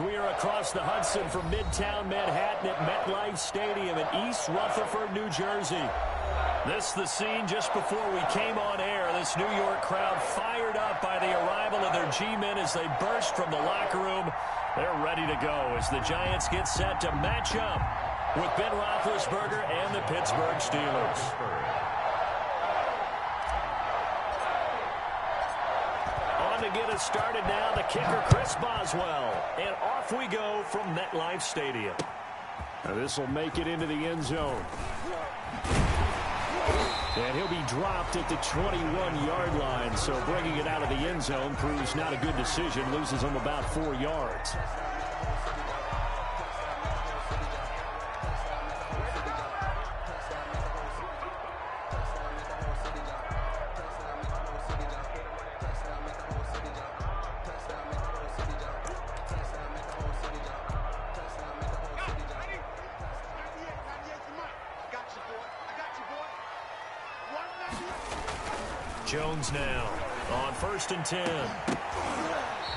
We are across the Hudson from Midtown Manhattan at MetLife Stadium in East Rutherford, New Jersey. This the scene just before we came on air. This New York crowd fired up by the arrival of their G-men as they burst from the locker room. They're ready to go as the Giants get set to match up with Ben Roethlisberger and the Pittsburgh Steelers. To get us started now, the kicker, Chris Boswell. And off we go from MetLife Stadium. Now this will make it into the end zone. And he'll be dropped at the 21-yard line. So bringing it out of the end zone proves not a good decision. Loses him about 4 yards. Jones now on 1st and 10.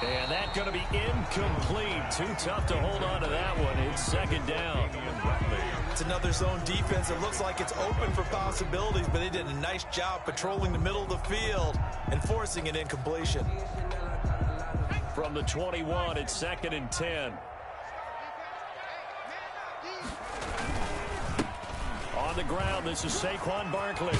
And that's going to be incomplete. Too tough to hold on to that one. It's 2nd down. It's another zone defense. It looks like it's open for possibilities, but they did a nice job patrolling the middle of the field and forcing an incompletion. From the 21, it's 2nd and 10. On the ground, this is Saquon Barkley.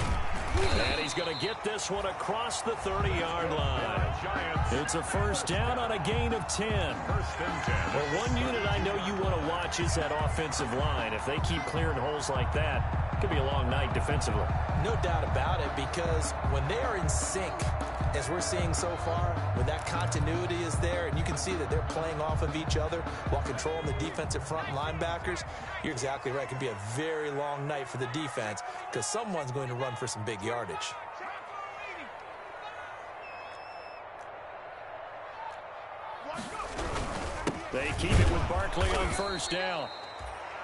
And he's going to get this one across the 30-yard line. It's a 1st down on a gain of 10. Well, one unit I know you want to watch is that offensive line. If they keep clearing holes like that, it could be a long night defensively. No doubt about it, because when they are in sync, as we're seeing so far, when that continuity is there and you can see that they're playing off of each other while controlling the defensive front linebackers, you're exactly right. It could be a very long night for the defense because someone's going to run for some big yardage. They keep it with Barkley on 1st down.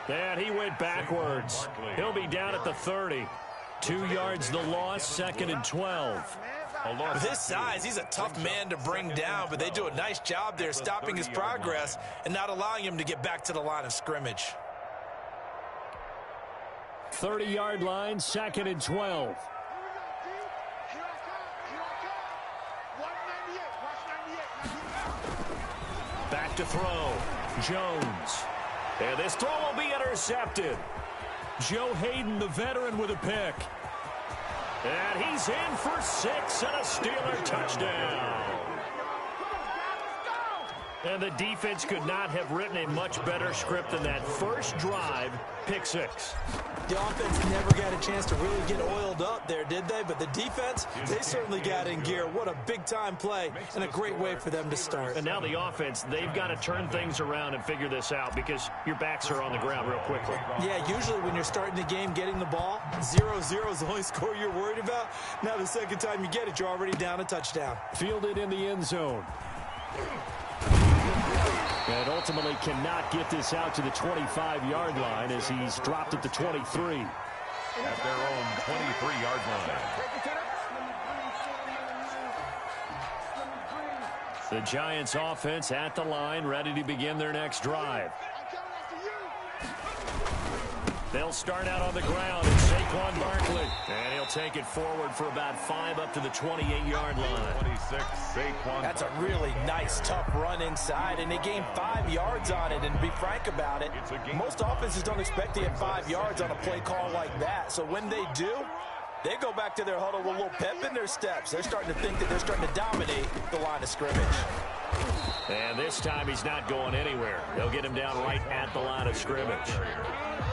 And he went backwards. He'll be down at the 30. 2 yards the loss, 2nd and 12. With his size, he's a tough man to bring down, but they do a nice job there stopping his progress and not allowing him to get back to the line of scrimmage. 30-yard line, 2nd and 12. Back to throw. Jones. And this throw will be intercepted. Joe Hayden, the veteran, with a pick. And he's in for 6 and a Steeler touchdown. And the defense could not have written a much better script than that first drive, pick 6. The offense never got a chance to really get oiled up there, did they? But the defense, they certainly got in gear. What a big-time play and a great way for them to start. And now the offense, they've got to turn things around and figure this out because your backs are on the ground real quickly. Yeah, usually when you're starting the game, getting the ball, 0-0 is the only score you're worried about. Now the second time you get it, you're already down a touchdown. Fielded in the end zone. And ultimately cannot get this out to the 25-yard line as he's dropped at the 23. At their own 23-yard line. The Giants offense at the line, ready to begin their next drive. They'll start out on the ground. It's Saquon Barkley. And he'll take it forward for about 5 up to the 28-yard line. 26, Saquon. That's a really nice, tough run inside, and they gained 5 yards on it. And to be frank about it, most offenses don't expect to get 5 yards on a play call like that. So when they do, they go back to their huddle with a little pep in their steps. They're starting to think that they're starting to dominate the line of scrimmage. And this time he's not going anywhere. They'll get him down right at the line of scrimmage.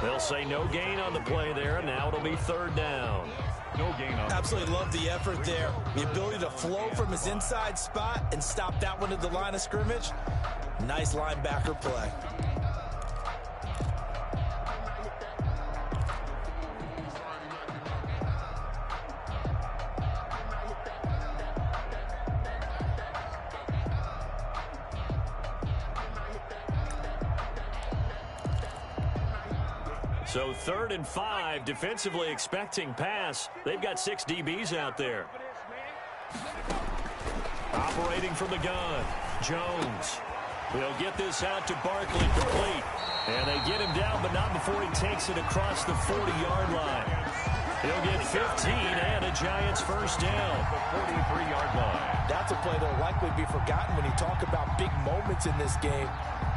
They'll say no gain on the play there, and now it'll be 3rd down. No gain on. Absolutely love the effort there. The ability to flow from his inside spot and stop that one at the line of scrimmage. Nice linebacker play. So 3rd and 5, defensively expecting pass. They've got 6 DBs out there. Operating from the gun, Jones. They'll get this out to Barkley complete. And they get him down, but not before he takes it across the 40-yard line. He'll get 15 and a Giants first down. The 43-yard line. That's a play that will likely be forgotten when you talk about big moments in this game.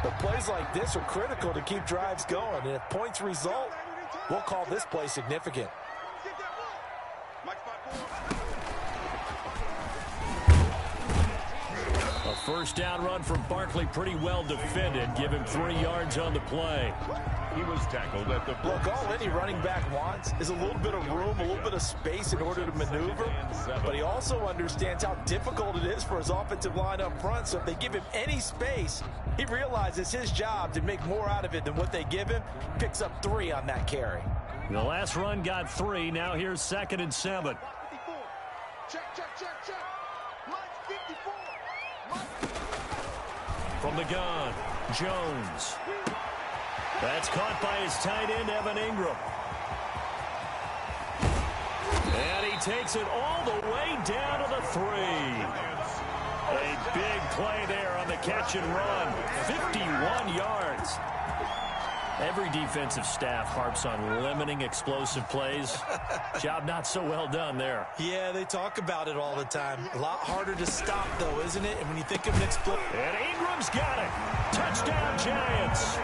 But plays like this are critical to keep drives going. And if points result, we'll call this play significant. A first down run from Barkley, pretty well defended. Give him 3 yards on the play. He was tackled at the... Look, all any running back wants is a little bit of room, a little bit of space in order to maneuver. But he also understands how difficult it is for his offensive line up front. So if they give him any space, he realizes his job to make more out of it than what they give him. Picks up 3 on that carry. The last run got 3. Now here's 2nd and 7. Check. Mike 54. From the gun, Jones. That's caught by his tight end, Evan Ingram. And he takes it all the way down to the 3. A big play there on the catch and run. 51 yards. Every defensive staff harps on limiting explosive plays. Job not so well done there. Yeah, they talk about it all the time. A lot harder to stop, though, isn't it? And when you think of an And Ingram's got it. Touchdown, Giants.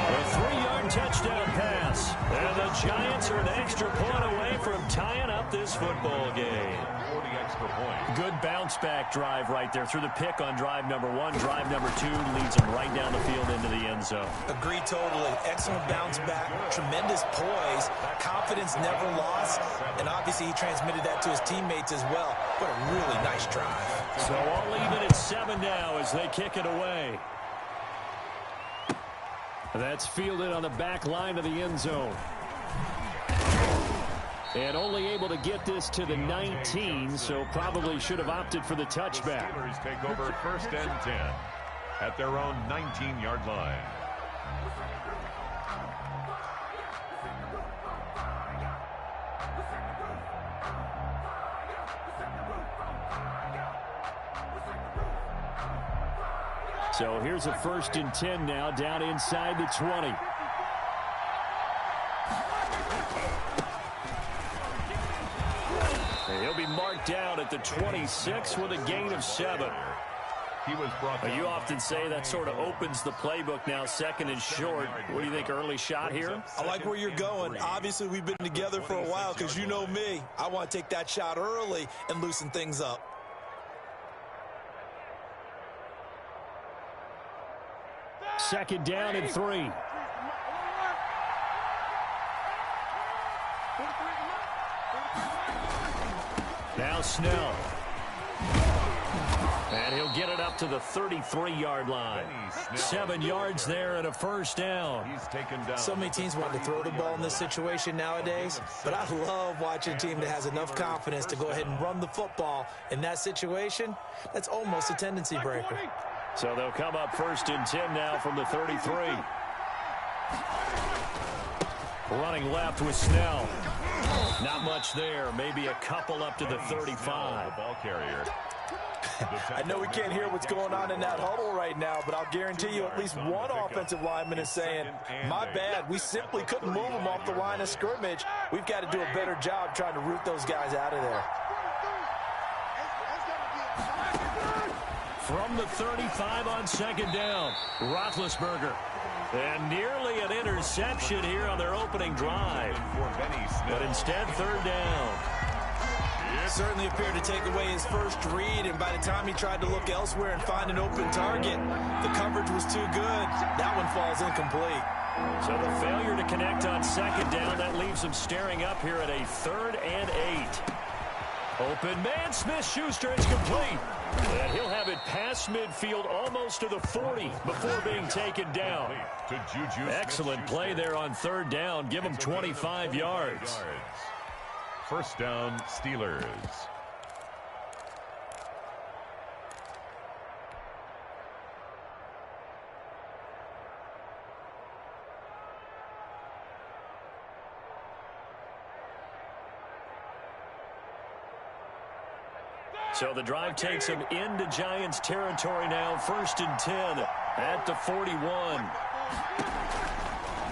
A 3-yard touchdown pass. And the Giants are an extra point away from tying up this football game. 40 extra points. Good bounce-back drive right there through the pick on drive number 1. Drive number 2 leads them right down the field into the end zone. Agree totally. Excellent bounce back. Tremendous poise. Confidence never lost. And obviously he transmitted that to his teammates as well. What a really nice drive. So all even at 7 now as they kick it away. That's fielded on the back line of the end zone. And only able to get this to the 19, so probably should have opted for the touchback. The Steelers take over 1st and 10 at their own 19-yard line. So here's a 1st and 10 now, down inside the 20. And he'll be marked down at the 26 with a gain of 7. He was brought down. You often say that sort of opens the playbook now, 2nd and short. What do you think, early shot here? I like where you're going. Obviously, we've been together for a while because you know me. I want to take that shot early and loosen things up. Second down and 3. Now Snell. And he'll get it up to the 33-yard line. 7 yards there and a first down. He's taken down. So many teams want to throw the ball in this situation nowadays, but I love watching a team that has enough confidence to go ahead and run the football. In that situation, that's almost a tendency breaker. So they'll come up 1st and 10 now from the 33. Running left with Snell. Not much there. Maybe a couple up to the 35. The ball carrier. I know we can't hear what's going on in that huddle right now, but I'll guarantee you at least one offensive lineman is saying, my bad, we simply couldn't move them off the line of scrimmage. We've got to do a better job trying to root those guys out of there. From the 35 on 2nd down, Roethlisberger. And nearly an interception here on their opening drive. But instead, 3rd down. Certainly appeared to take away his first read, and by the time he tried to look elsewhere and find an open target, the coverage was too good. That one falls incomplete. So the failure to connect on 2nd down, that leaves him staring up here at a 3rd and 8. Open man, Smith-Schuster, it's complete. And he'll have it past midfield almost to the 40 before being taken down. Excellent play there on 3rd down. Give him 25 yards. First down, Steelers. So the drive takes him into Giants territory now. 1st and 10 at the 41.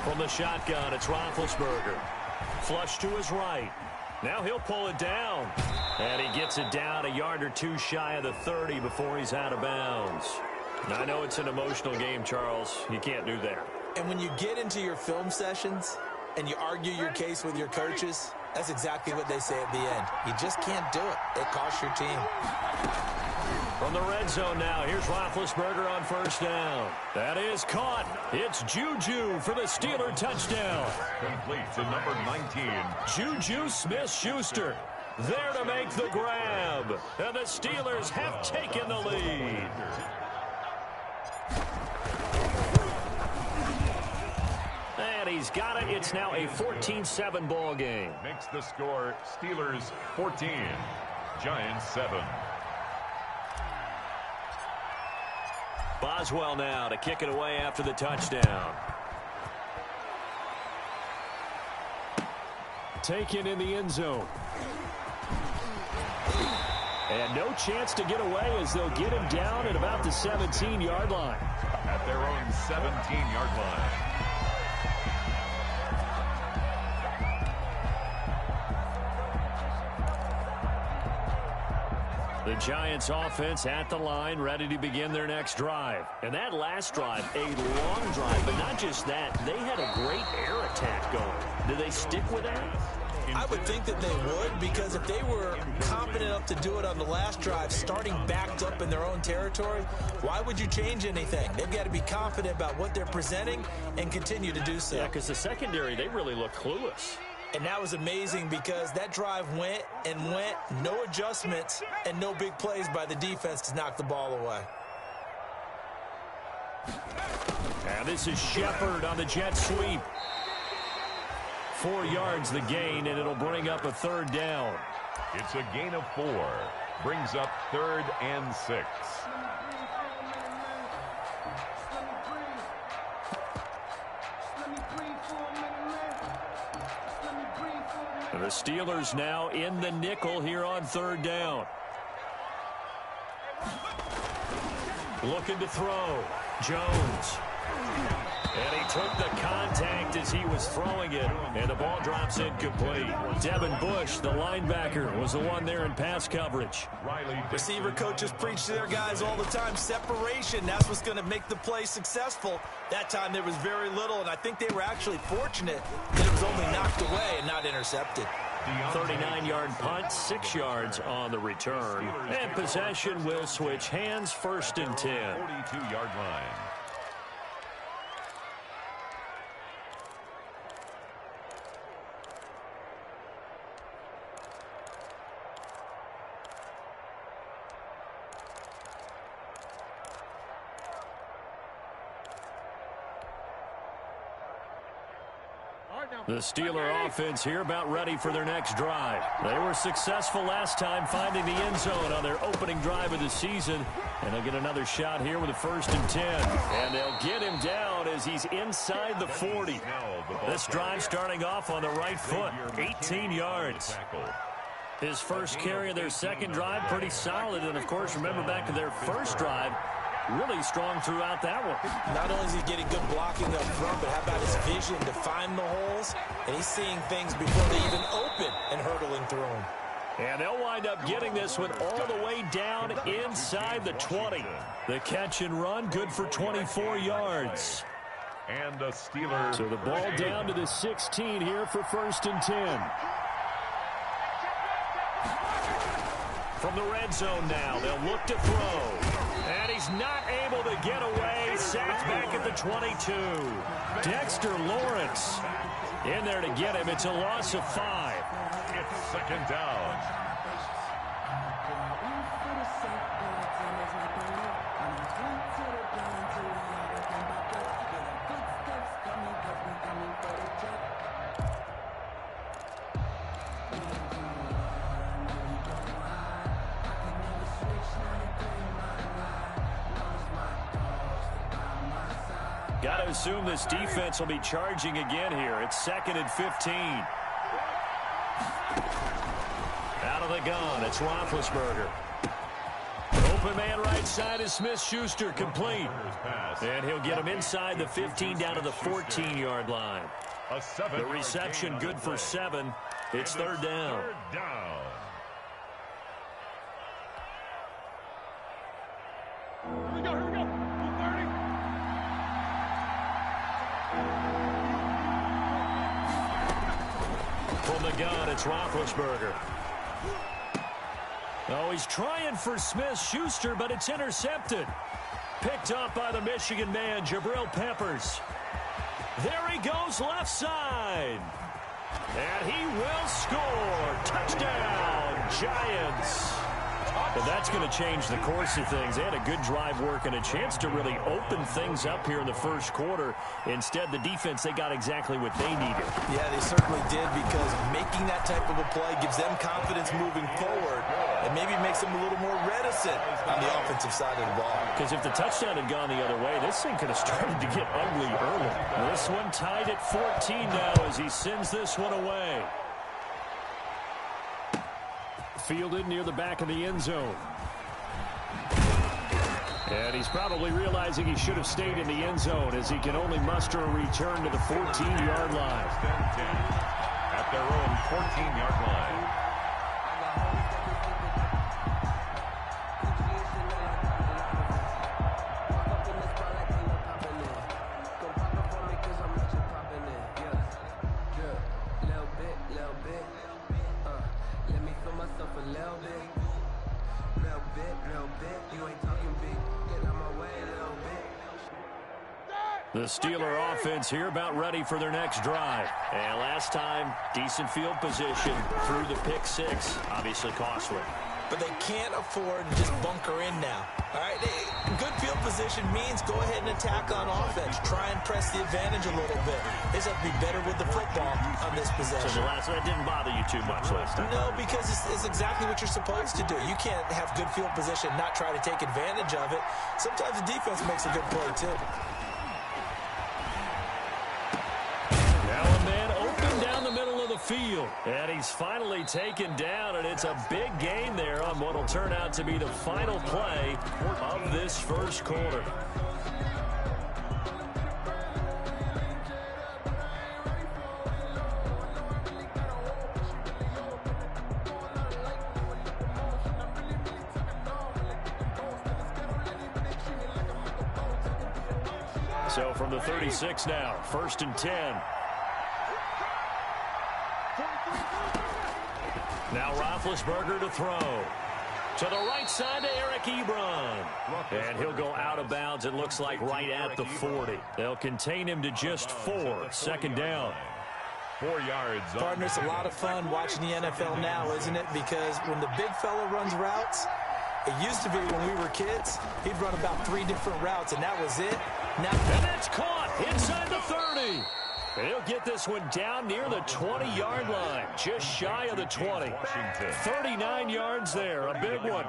From the shotgun, it's Roethlisberger. Flush to his right. Now he'll pull it down. And he gets it down a yard or two shy of the 30 before he's out of bounds. Now, I know it's an emotional game, Charles. You can't do that. And when you get into your film sessions and you argue your case with your coaches, that's exactly what they say at the end. You just can't do it. It costs your team. From the red zone now, here's Roethlisberger on 1st down. That is caught. It's Juju for the Steeler touchdown. Complete to number 19. Juju Smith-Schuster there to make the grab. And the Steelers have taken the lead. And he's got it. It's now a 14-7 ball game. Makes the score Steelers 14, Giants 7. Boswell now to kick it away after the touchdown. Taken in the end zone. And no chance to get away as they'll get him down at about the 17-yard line. At their own 17-yard line. The Giants offense at the line, ready to begin their next drive. And that last drive, a long drive, but not just that. They had a great air attack going. Do they stick with that? I would think that they would, because if they were confident enough to do it on the last drive, starting backed up in their own territory, why would you change anything? They've got to be confident about what they're presenting and continue to do so. Yeah, because the secondary, they really look clueless. And that was amazing because that drive went and went, no adjustments, and no big plays by the defense to knock the ball away. And this is Shepard on the jet sweep. 4 yards the gain, and it'll bring up a 3rd down. It's a gain of 4. Brings up 3rd and 6. And the Steelers now in the nickel here on 3rd down. Looking to throw. Jones. And he took the contact as he was throwing it, and the ball drops incomplete. Devin Bush, the linebacker, was the one there in pass coverage. Receiver coaches preach to their guys all the time. Separation, that's what's going to make the play successful. That time there was very little, and I think they were actually fortunate that it was only knocked away and not intercepted. 39-yard punt, 6 yards on the return. And possession will switch hands, 1st and 10. 42-yard line. The Steeler offense here about ready for their next drive. They were successful last time finding the end zone on their opening drive of the season. And they'll get another shot here with a 1st and 10. And they'll get him down as he's inside the 40. This drive starting off on the right foot, 18 yards. His first carry of their second drive, pretty solid. And, of course, remember back to their first drive, really strong throughout that one. Not only is he getting good blocking up front, but how about his vision to find the holes? And he's seeing things before they even open and hurtling through them. And they'll wind up getting this one all the way down inside the 20. The catch and run, good for 24 yards. And the Steelers. So the ball down to the 16 here for 1st and 10. From the red zone now, they'll look to throw. And he's not able to get away. Sacked back at the 22. Dexter Lawrence in there to get him. It's a loss of 5. It's 2nd down. Got to assume this defense will be charging again here. It's 2nd and 15. Out of the gun, it's Roethlisberger. Open man right side is Smith-Schuster, complete. And he'll get him inside the 15 down to the 14-yard line. The reception good for 7. It's third down. Here we go. 230. From the gun, it's Roethlisberger. Oh, he's trying for Smith-Schuster, but it's intercepted. Picked up by the Michigan man, Jabril Peppers. There he goes, left side. And he will score. Touchdown, Giants. But that's going to change the course of things. They had a good drive work and a chance to really open things up here in the first quarter. Instead, the defense, they got exactly what they needed. Yeah, they certainly did, because making that type of a play gives them confidence moving forward and maybe makes them a little more reticent on the offensive side of the ball. Because if the touchdown had gone the other way, this thing could have started to get ugly early. This one tied at 14 now as he sends this one away. Fielded near the back of the end zone. And he's probably realizing he should have stayed in the end zone as he can only muster a return to the 14-yard line. At their own 14-yard line. The Steeler offense here about ready for their next drive. And last time, decent field position through the pick 6. Obviously costly. But they can't afford to just bunker in now. All right, good field position means go ahead and attack on offense. Try and press the advantage a little bit. They just have to be better with the football on this possession. So that didn't bother you too much last time? No, because it's exactly what you're supposed to do. You can't have good field position and not try to take advantage of it. Sometimes the defense makes a good play, too. Field, and he's finally taken down, and it's a big gain there on what will turn out to be the final play of this first quarter. So from the 36 now, 1st and 10. Now Roethlisberger to throw. To the right side to Eric Ebron. And he'll go out of bounds, it looks like, right at the 40. They'll contain him to just 4. Second down. 4 yards. Partner, it's a lot of fun watching the NFL now, isn't it? Because when the big fella runs routes, it used to be when we were kids, he'd run about 3 different routes, and that was it. Now, and it's caught inside the 30. And he'll get this one down near the 20-yard line, just shy of the 20. 39 yards there, a big one.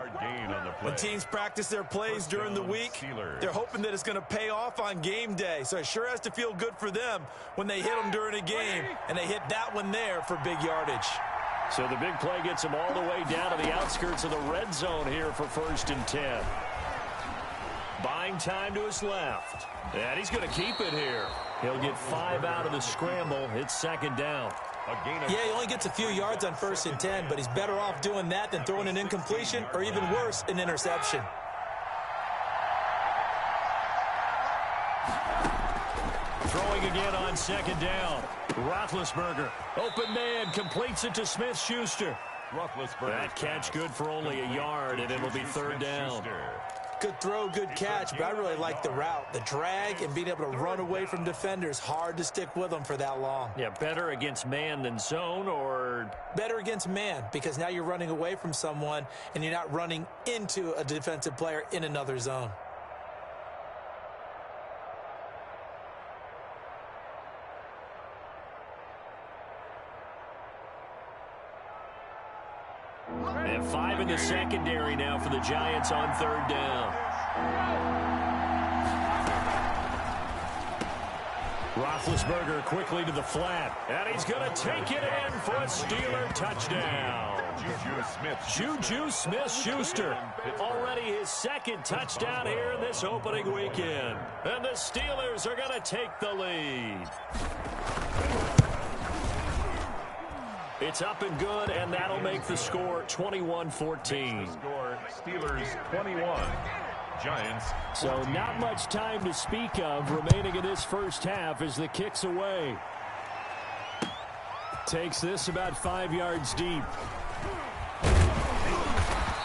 When teams practice their plays during the week, they're hoping that it's going to pay off on game day. So it sure has to feel good for them when they hit them during a game, and they hit that one there for big yardage. So the big play gets him all the way down to the outskirts of the red zone here for 1st and 10. Buying time to his left. And he's going to keep it here. He'll get 5 out of the scramble. It's second down. Yeah, he only gets a few yards on 1st and 10, but he's better off doing that than throwing an incompletion or even worse, an interception. Throwing again on 2nd down. Roethlisberger, open man, completes it to Smith-Schuster. That catch good for only a yard, and it'll be 3rd down. Good throw, good catch, but I really like the route. The drag and being able to run away from defenders, hard to stick with them for that long. Yeah, better against man than zone, or? Better against man, because now you're running away from someone and you're not running into a defensive player in another zone. And 5 in the secondary now for the Giants on 3rd down. Roethlisberger quickly to the flat. And he's going to take it in for a Steeler touchdown. Juju Smith-Schuster, already his second touchdown here in this opening weekend. And the Steelers are going to take the lead. It's up and good, and that'll make the score 21-14. Steelers 21. Giants. So not much time to speak of remaining in this first half as the kick's away. Takes this about 5 yards deep.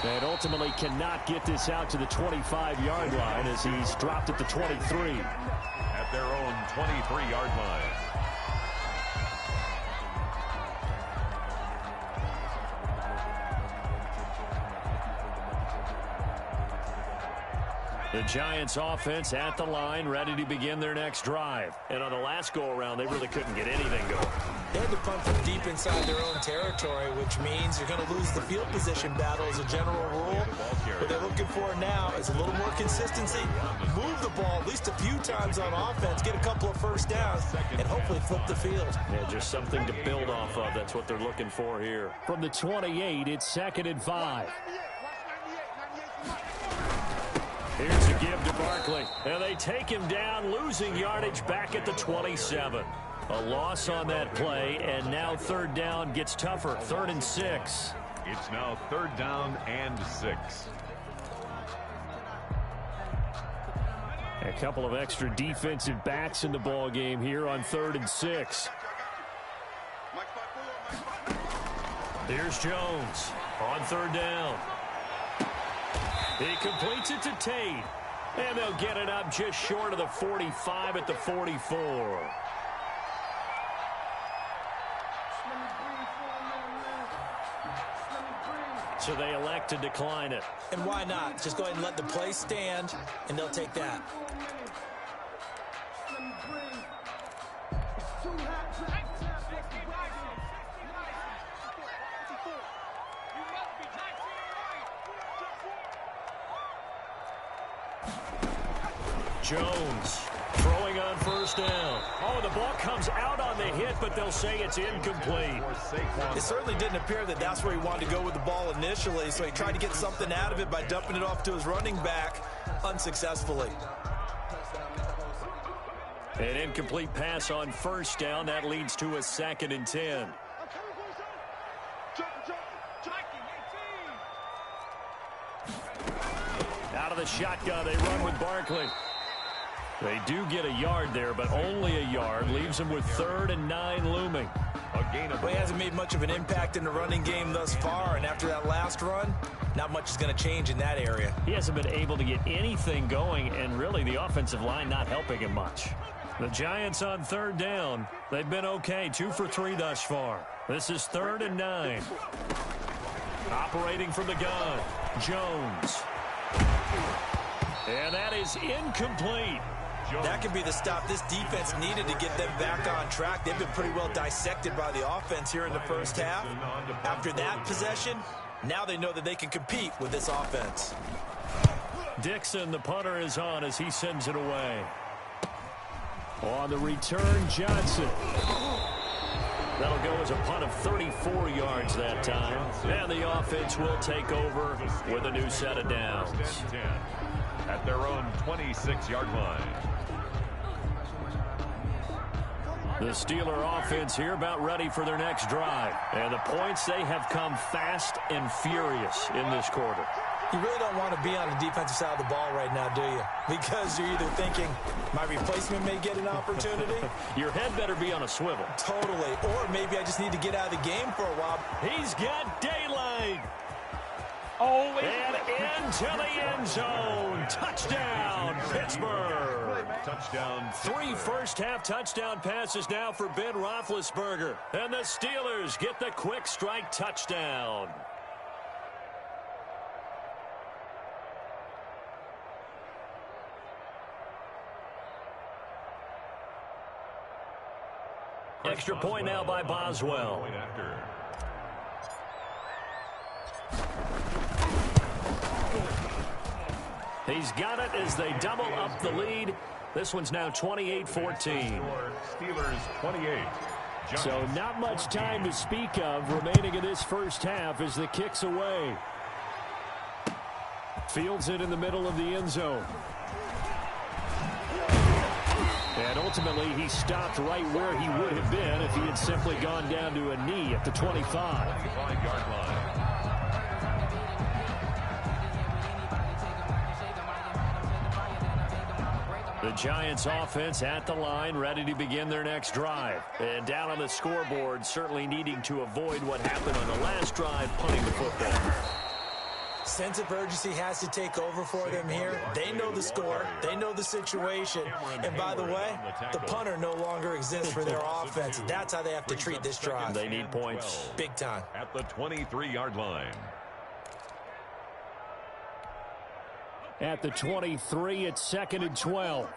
And ultimately cannot get this out to the 25-yard line as he's dropped at the 23. At their own 23-yard line. The Giants offense at the line, ready to begin their next drive. And on the last go-around, they really couldn't get anything going. They had to punt from deep inside their own territory, which means you're going to lose the field position battle as a general rule. What they're looking for now is a little more consistency, move the ball at least a few times on offense, get a couple of first downs, and hopefully flip the field. Yeah, just something to build off of. That's what they're looking for here. From the 28, it's 2nd and 5. Here's a give to Barkley, and they take him down, losing yardage back at the 27. A loss on that play, and now 3rd down gets tougher, 3rd and 6. It's now 3rd down and 6. A couple of extra defensive backs in the ball game here on 3rd and 6. Here's Jones on 3rd down. He completes it to Tate, and they'll get it up just short of the 45 at the 44. So they elect to decline it. And why not? Just go ahead and let the play stand, and they'll take that. Jones throwing on 1st down. Oh, the ball comes out on the hit, but they'll say it's incomplete. It certainly didn't appear that that's where he wanted to go with the ball initially, so he tried to get something out of it by dumping it off to his running back unsuccessfully. An incomplete pass on 1st down. That leads to a 2nd and 10. Out of the shotgun, they run with Barkley. They do get a yard there, but only a yard. Leaves them with 3rd and 9 looming. Well, he hasn't made much of an impact in the running game thus far, and after that last run, not much is going to change in that area. He hasn't been able to get anything going, and really the offensive line not helping him much. The Giants on 3rd down. They've been okay, 2 for 3 thus far. This is 3rd and 9. Operating from the gun, Jones. And that is incomplete. That could be the stop this defense needed to get them back on track. They've been pretty well dissected by the offense here in the first half. After that possession, now they know that they can compete with this offense. Dixon, the punter, is on as he sends it away. On the return, Johnson. That'll go as a punt of 34 yards that time. And the offense will take over with a new set of downs. At their own 26-yard line. The Steeler offense here about ready for their next drive. And the points, they have come fast and furious in this quarter. You really don't want to be on the defensive side of the ball right now, do you? Because you're either thinking, my replacement may get an opportunity. Your head better be on a swivel. Totally. Or maybe I just need to get out of the game for a while. He's got daylight. Oh, and into the end zone. Touchdown, Pittsburgh. Touchdown. 3 first-half touchdown passes now for Ben Roethlisberger. And the Steelers get the quick strike touchdown. Extra point now by Boswell. He's got it as they double up the lead. This one's now 28-14. Steelers 28. So not much time to speak of remaining in this first half as the kick's away. Fields it in the middle of the end zone. And ultimately, he stopped right where he would have been if he had simply gone down to a knee at the 25-yard line. The Giants offense at the line, ready to begin their next drive. And down on the scoreboard, certainly needing to avoid what happened on the last drive, punting the football. Sense of urgency has to take over for them here. They know the score. They know the situation. And by the way, the punter no longer exists for their offense. That's how they have to treat this drive. They need points. Big time. At the 23-yard line. At the 23, it's 2nd and 12.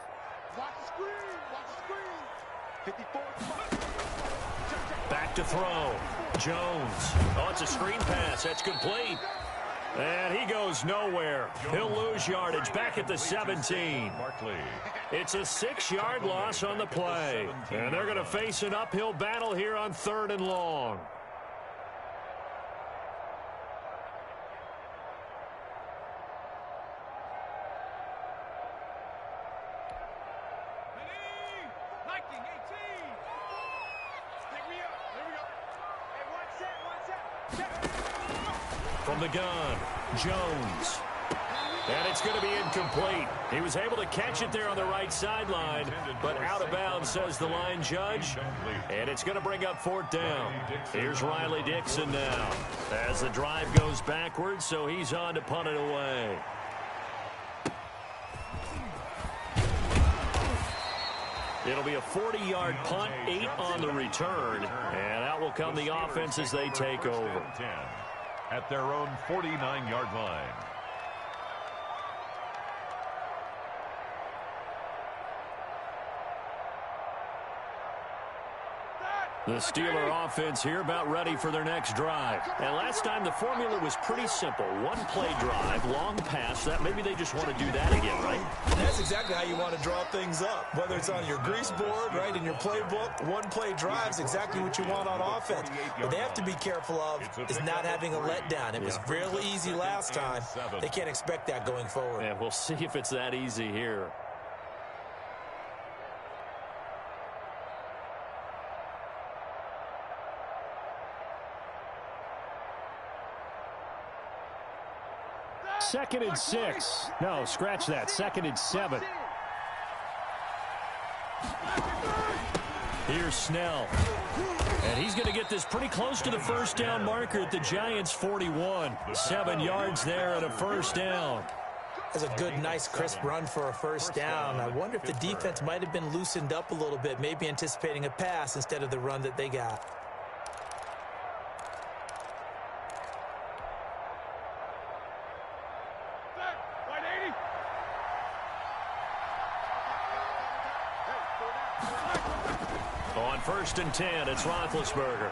Back to throw. Jones. Oh, it's a screen pass. That's complete. And he goes nowhere. He'll lose yardage back at the 17. It's a 6-yard loss on the play. And they're going to face an uphill battle here on 3rd and long. From the gun, Jones. And it's going to be incomplete. He was able to catch it there on the right sideline, but out of bounds, says the line judge. And it's going to bring up 4th down. Here's Riley Dixon now as the drive goes backwards, so he's on to punt it away. It'll be a 40-yard punt, 8 on the return, and out will come the offense as they take over. At their own 49-yard line. The Steeler offense here about ready for their next drive. And last time the formula was pretty simple. One play drive, long pass. That maybe they just want to do that again, right? That's exactly how you want to draw things up. Whether it's on your grease board, right, in your playbook, one play drive is exactly what you want on offense. What they have to be careful of is not having a letdown. It was really easy last time. They can't expect that going forward. And we'll see if it's that easy here. Second and 6. No, scratch that. 2nd and 7. Here's Snell. And he's going to get this pretty close to the first down marker at the Giants' 41. 7 yards there and a first down. That's a good, nice, crisp run for a first down. I wonder if the defense might have been loosened up a little bit, maybe anticipating a pass instead of the run that they got. On 1st and 10, it's Roethlisberger.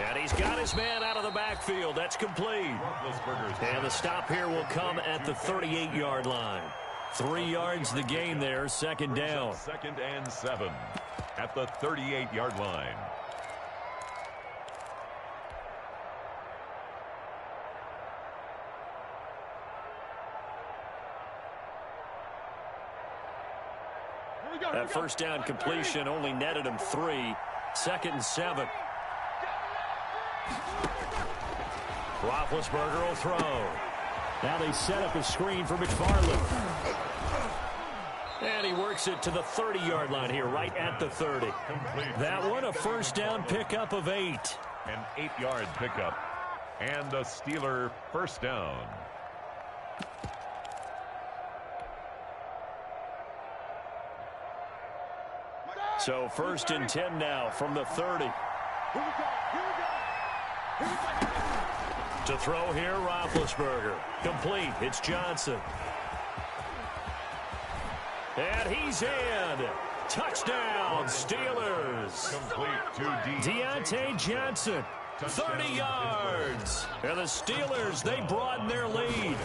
And he's got his man out of the backfield. That's complete. And the stop here will come at the 38-yard line. 3 yards the gain there, 2nd down. 2nd and 7 at the 38-yard line. That first down completion only netted him 3. 2nd and 7. Roethlisberger will throw. Now they set up a screen for McFarland. And he works it to the 30-yard line here, right at the 30. That one, a first down pickup of 8. An 8-yard pickup. And a Steeler first down. So 1st and 10 now from the 30. To throw here, Roethlisberger. Complete. It's Johnson. And he's in. Touchdown, Steelers. Complete to Deontay Johnson. 30 yards. And the Steelers, they broaden their lead.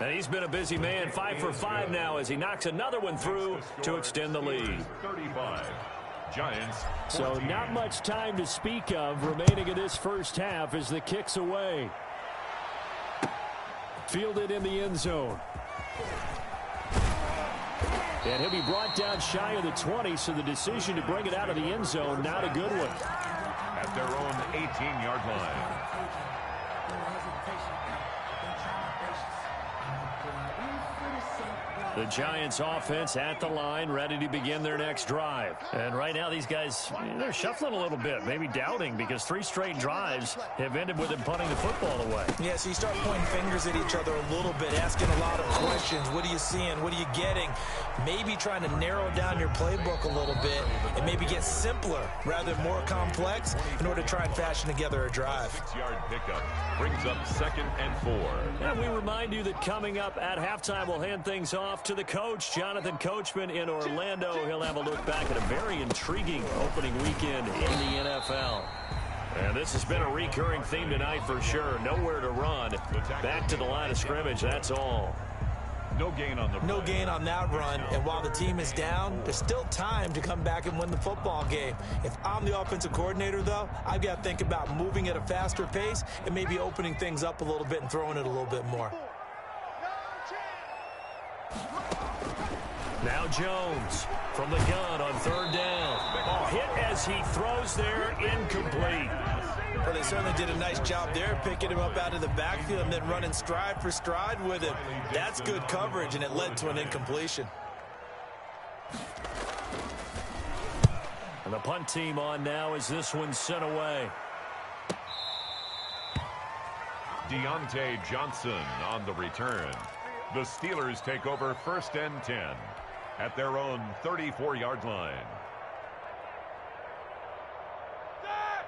And he's been a busy man, 5 for 5 now as he knocks another one through to extend the lead. 35. Giants. 14. So not much time to speak of remaining in this first half as the kick's away. Fielded in the end zone. And he'll be brought down shy of the 20, so the decision to bring it out of the end zone, not a good one. At their own 18-yard line. The Giants offense at the line, ready to begin their next drive. And right now these guys, they're shuffling a little bit, maybe doubting, because 3 straight drives have ended with them punting the football away. Yeah, so you start pointing fingers at each other a little bit, asking a lot of questions. What are you seeing? What are you getting? Maybe trying to narrow down your playbook a little bit and maybe get simpler rather than more complex in order to try and fashion together a drive. 6-yard pickup brings up 2nd and 4. And we remind you that coming up at halftime, we'll hand things off to the coach, Jonathan Coachman in Orlando. He'll have a look back at a very intriguing opening weekend in the NFL. And this has been a recurring theme tonight for sure. Nowhere to run. Back to the line of scrimmage, that's all. No gain on the play. No gain on that run. And while the team is down, there's still time to come back and win the football game. If I'm the offensive coordinator, though, I've got to think about moving at a faster pace and maybe opening things up a little bit and throwing it a little bit more. Now Jones from the gun on 3rd down. Oh, hit as he throws there, incomplete. Well, they certainly did a nice job there, picking him up out of the backfield and then running stride for stride with him. That's good coverage, and it led to an incompletion. And the punt team on now as this one's sent away. Deontay Johnson on the return. The Steelers take over 1st and 10 at their own 34-yard line.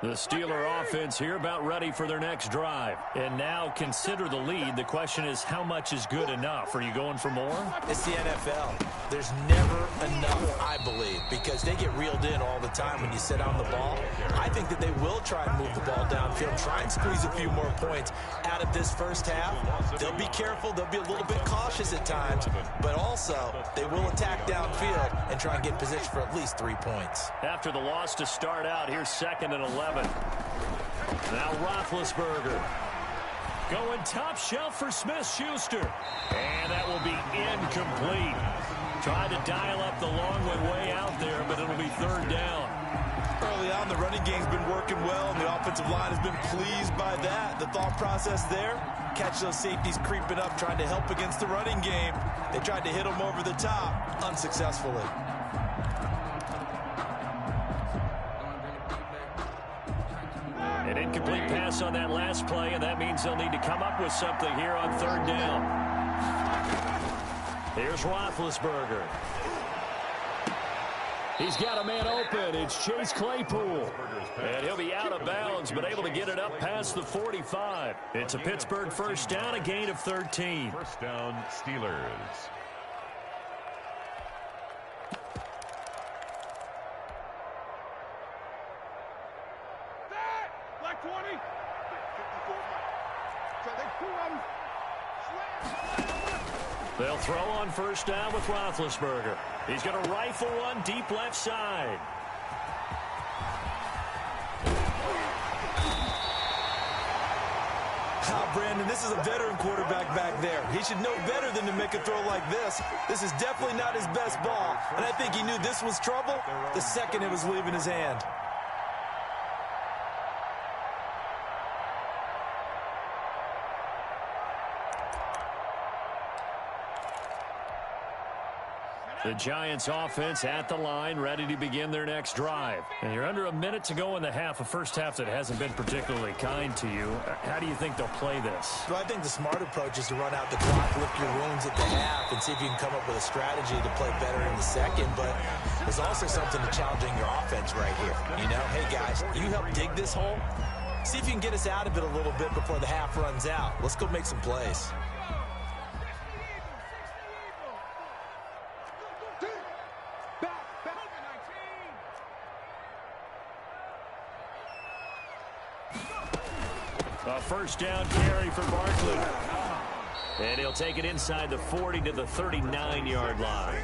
The Steeler offense here about ready for their next drive. And now consider the lead. The question is, how much is good enough? Are you going for more? It's the NFL. There's never enough, I believe, because they get reeled in all the time when you sit on the ball. I think that they will try and move the ball downfield, try and squeeze a few more points out of this first half. They'll be careful. They'll be a little bit cautious at times, but also they will attack downfield and try and get position for at least 3 points. After the loss to start out, here's 2nd and 11. Now Roethlisberger going top shelf for Smith-Schuster. And that will be incomplete. Tried to dial up the long one way out there, but it'll be 3rd down. Early on, the running game's been working well, and the offensive line has been pleased by that. The thought process there, catch those safeties creeping up, trying to help against the running game. They tried to hit them over the top, unsuccessfully. An incomplete pass on that last play, and that means they'll need to come up with something here on 3rd down. Here's Roethlisberger. He's got a man open. It's Chase Claypool. And he'll be out of bounds, but able to get it up past the 45. It's a Pittsburgh 1st down, a gain of 13. 1st down, Steelers. They'll throw on 1st down with Roethlisberger. He's going to rifle one deep left side. Brandon, this is a veteran quarterback back there. He should know better than to make a throw like this. This is definitely not his best ball, and I think he knew this was trouble the second it was leaving his hand. The Giants offense at the line, ready to begin their next drive. And you're under a minute to go in the half, a first half that hasn't been particularly kind to you. How do you think they'll play this? Well, I think the smart approach is to run out the clock, lick your wounds at the half, and see if you can come up with a strategy to play better in the second. But there's also something to challenging your offense right here. You know, hey, guys, you help dig this hole. See if you can get us out of it a little bit before the half runs out. Let's go make some plays. A 1st down carry for Barkley. And he'll take it inside the 40 to the 39-yard line.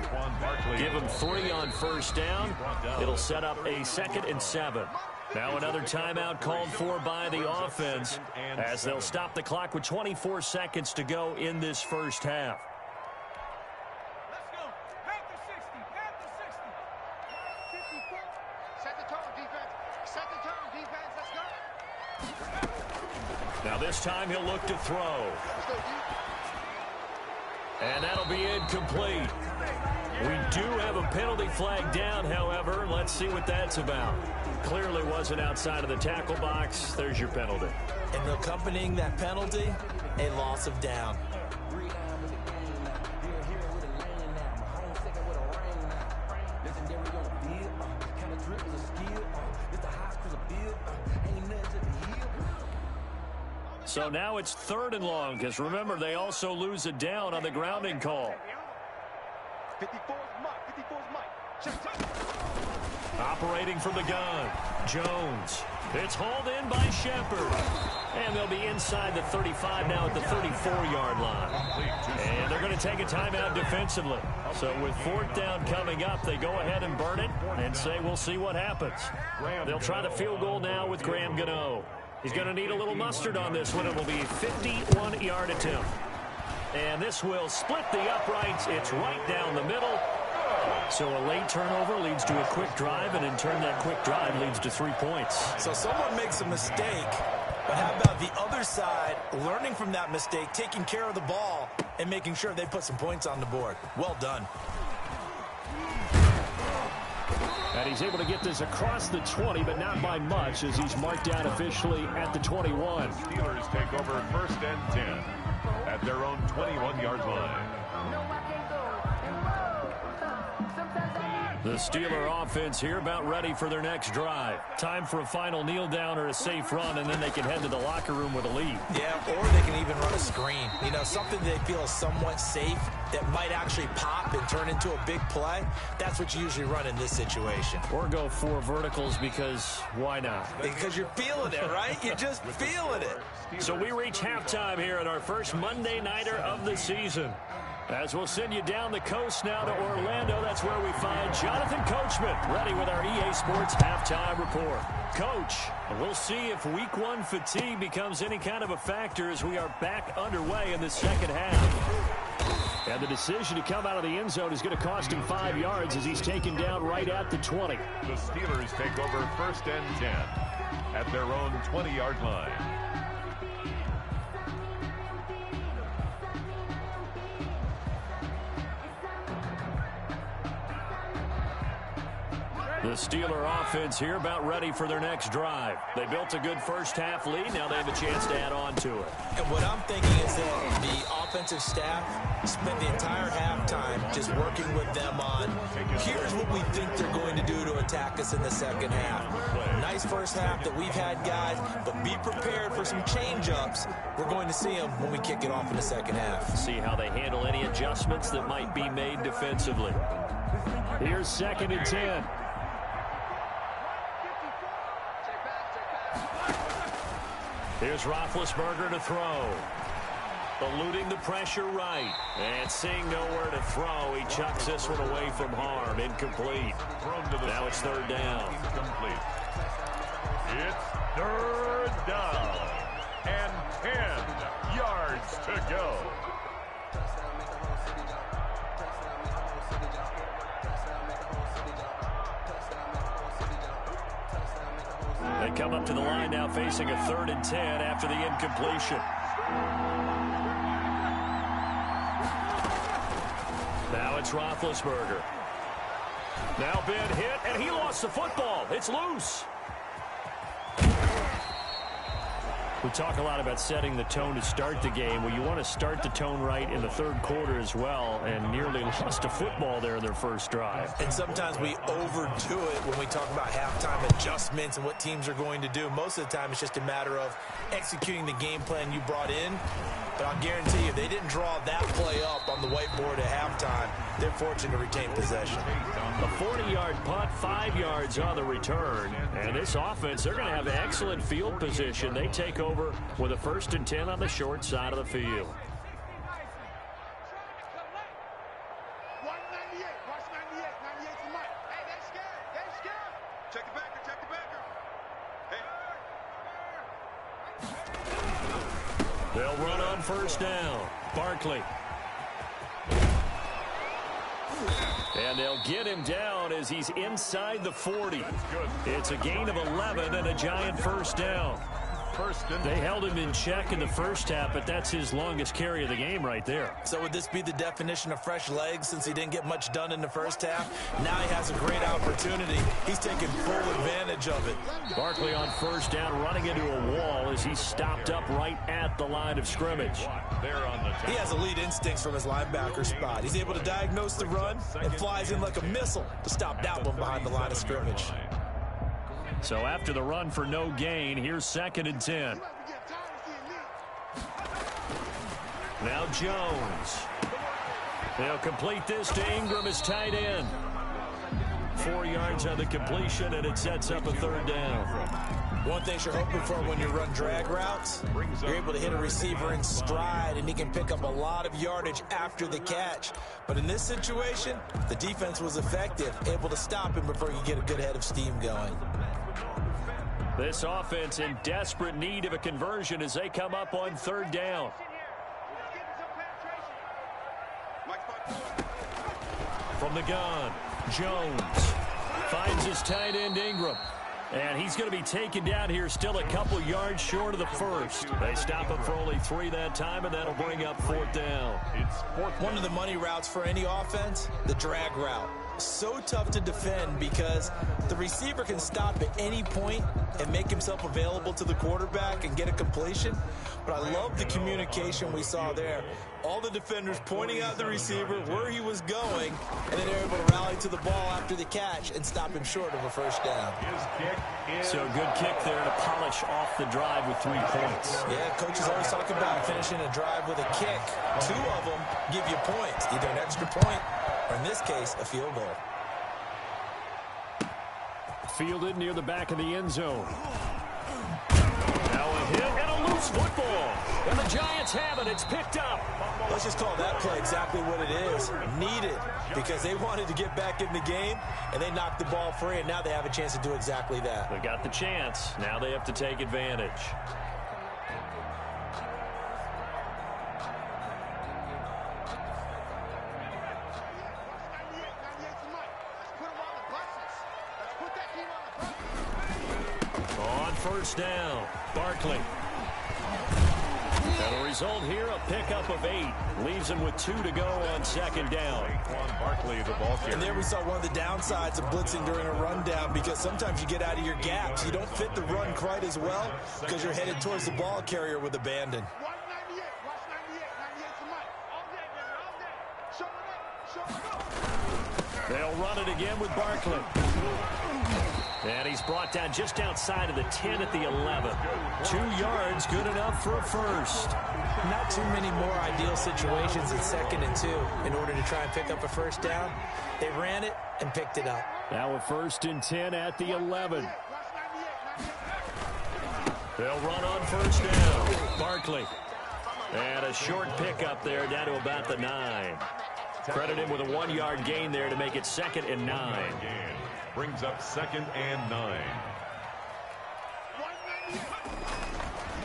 Give him 3 on first down. It'll set up a 2nd and 7. Now another timeout called for by the offense as they'll stop the clock with 24 seconds to go in this first half. Let's go. Pack the 60. Pack the 60. 54. Set the tone, defense. Set the tone, defense. Let's go. Now this time he'll look to throw. And that'll be incomplete. We do have a penalty flag down, however. Let's see what that's about. Clearly wasn't outside of the tackle box. There's your penalty. And accompanying that penalty, a loss of down. So now it's 3rd and long, because remember, they also lose a down on the grounding call. 54's Mike. Operating from the gun, Jones. It's hauled in by Shepard. And they'll be inside the 35 now at the 34-yard line. And they're going to take a timeout defensively. So with 4th down coming up, they go ahead and burn it and say we'll see what happens. They'll try the field goal now with Graham Gano. He's going to need a little mustard on this one. It will be a 51-yard attempt. And this will split the uprights. It's right down the middle. So a late turnover leads to a quick drive, and in turn that quick drive leads to 3 points. So someone makes a mistake, but how about the other side learning from that mistake, taking care of the ball, and making sure they put some points on the board? Well done. And he's able to get this across the 20, but not by much, as he's marked down officially at the 21. Steelers take over 1st and 10 at their own 21-yard line. The Steeler offense here about ready for their next drive. Time for a final kneel down or a safe run, and then they can head to the locker room with a lead. Yeah, or they can even run a screen. You know, something they feel is somewhat safe that might actually pop and turn into a big play. That's what you usually run in this situation. Or go 4 verticals, because why not? Because you're feeling it, right? You're just feeling it. So we reach halftime here at our first Monday Nighter of the season. As we'll send you down the coast now to Orlando, that's where we find Jonathan Coachman, ready with our EA Sports Halftime Report. Coach, we'll see if Week 1 fatigue becomes any kind of a factor as we are back underway in the second half. And the decision to come out of the end zone is going to cost him 5 yards as he's taken down right at the 20. The Steelers take over 1st and 10 at their own 20-yard line. The Steeler offense here about ready for their next drive. They built a good first half lead. Now they have a chance to add on to it. And what I'm thinking is that the offensive staff spent the entire halftime just working with them on, here's what we think they're going to do to attack us in the second half. Nice first half that we've had, guys, but be prepared for some change-ups. We're going to see them when we kick it off in the second half. See how they handle any adjustments that might be made defensively. Here's 2nd and 10. Here's Roethlisberger to throw. Eluding the pressure right. And seeing nowhere to throw, he chucks this one away from harm. Incomplete. Now it's 3rd down. Complete. It's 3rd down. And 10 yards to go. They come up to the line now facing a 3rd and 10 after the incompletion. Now it's Roethlisberger. Now Ben hit, and he lost the football. It's loose. We talk a lot about setting the tone to start the game. Well, you want to start the tone right in the 3rd quarter as well, and nearly lost a football there in their first drive. And sometimes we overdo it when we talk about halftime adjustments and what teams are going to do. Most of the time, it's just a matter of executing the game plan you brought in. But I'll guarantee you, they didn't draw that play up on the whiteboard at halftime. They're fortunate to retain possession. A 40-yard punt, 5 yards on the return. And this offense, they're going to have excellent field position. They take over with a 1st and 10 on the short side of the field. They'll run on first down. Barkley. And they'll get him down as he's inside the 40. It's a gain of 11 and a giant first down. They held him in check in the first half, but that's his longest carry of the game right there. So would this be the definition of fresh legs since he didn't get much done in the first half? Now he has a great opportunity. He's taking full advantage of it. Barkley on first down, running into a wall as he's stopped up right at the line of scrimmage. He has elite instincts from his linebacker spot. He's able to diagnose the run and flies in like a missile to stop that one behind the line of scrimmage. So after the run for no gain, here's 2nd and 10. Now Jones. They'll complete this to Ingram as tight end. 4 yards on the completion, and it sets up a 3rd down. One thing you're hoping for when you run drag routes, you're able to hit a receiver in stride, and he can pick up a lot of yardage after the catch. But in this situation, the defense was effective, able to stop him before you get a good head of steam going. This offense in desperate need of a conversion as they come up on 3rd down. From the gun, Jones finds his tight end Ingram. And he's going to be taken down here, still a couple yards short of the first. They stop him for only 3 that time, and that'll bring up 4th down. One of the money routes for any offense, the drag route. So tough to defend because the receiver can stop at any point and make himself available to the quarterback and get a completion. But I love the communication we saw there. All the defenders pointing out the receiver where he was going, and then they're able to rally to the ball after the catch and stop him short of a 1st down. So good kick there to polish off the drive with 3 points. Yeah, coaches always talk about finishing a drive with a kick. 2 of them give you points, either an extra point or, in this case, a field goal. Fielded near the back of the end zone. Now a hit and a loose football. And the Giants have it. It's picked up. Let's just call that play exactly what it is. Needed, because they wanted to get back in the game, and they knocked the ball free, and now they have a chance to do exactly that. They got the chance. Now they have to take advantage. On first down, Barkley. That'll result here, a pickup of 8. Leaves him with 2 to go on 2nd down. Barkley, the ball carrier. And there we saw one of the downsides of blitzing during a rundown, because sometimes you get out of your gaps. You don't fit the run quite as well because you're headed towards the ball carrier with abandon. They'll run it again with Barkley. And he's brought down just outside of the 10 at the 11. 2 yards, good enough for a first. Not too many more ideal situations at 2nd and 2 in order to try and pick up a 1st down. They ran it and picked it up. Now a 1st and 10 at the 11. They'll run on first down. Barkley. And a short pickup there down to about the 9. Credit him with a 1-yard gain there to make it 2nd and 9. Brings up 2nd and 9.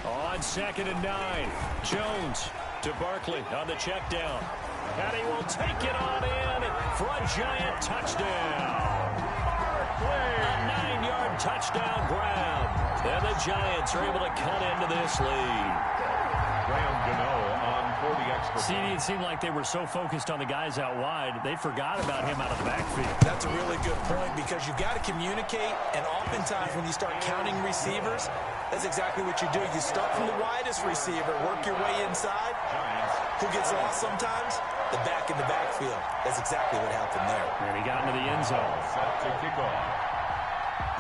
On 2nd and 9, Jones to Barkley on the check down. And he will take it on in for a giant touchdown. A 9-yard touchdown grab. And the Giants are able to cut into this lead. Graham Gano on for the extra. CD, it seemed like they were so focused on the guys out wide, they forgot about him out of the backfield. That's a really good point, because you've got to communicate, and oftentimes when you start counting receivers, that's exactly what you do. You start from the widest receiver, work your way inside. Who gets lost sometimes? The back in the backfield. That's exactly what happened there. And he got into the end zone. Set to kick off.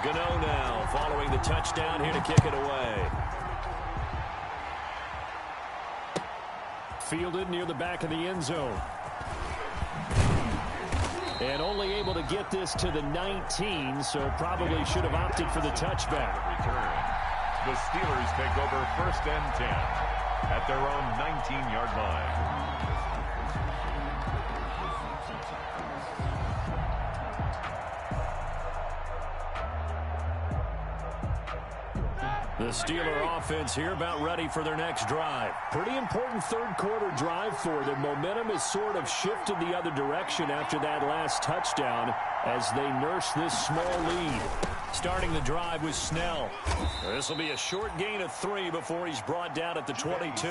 Gano now following the touchdown here to kick it away. Fielded near the back of the end zone. And only able to get this to the 19, so probably should have opted for the touchback. Return. The Steelers take over 1st and 10 at their own 19-yard line. The Steeler offense here about ready for their next drive. Pretty important third-quarter drive for them. Momentum has sort of shifted the other direction after that last touchdown as they nurse this small lead. Starting the drive with Snell. This will be a short gain of 3 before he's brought down at the 22.